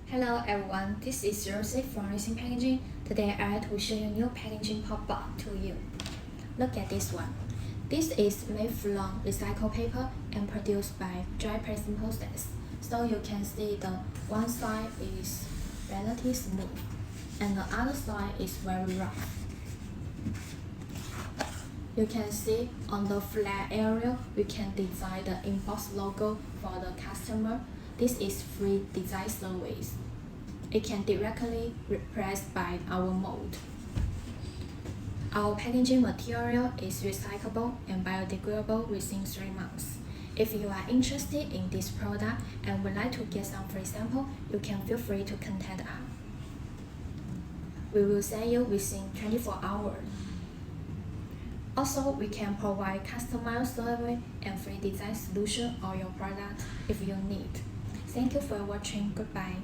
Hello everyone, this is Rita from Lvxin Packaging. Today I like to show you new packaging pop to you. Look at this one. This is made from recycled paper and produced by dry pressing process. So you can see the one side is relatively smooth and the other side is very rough. You can see on the flat area, we can design the embossed logo for the customer. This is free design service. It can directly replaced by our mold. Our packaging material is recyclable and biodegradable within 3 months. If you are interested in this product and would like to get some free sample, you can feel free to contact us. We will send you within 24 hours. Also, we can provide customized survey and free design solution on your product if you need. Thank you for watching. Goodbye.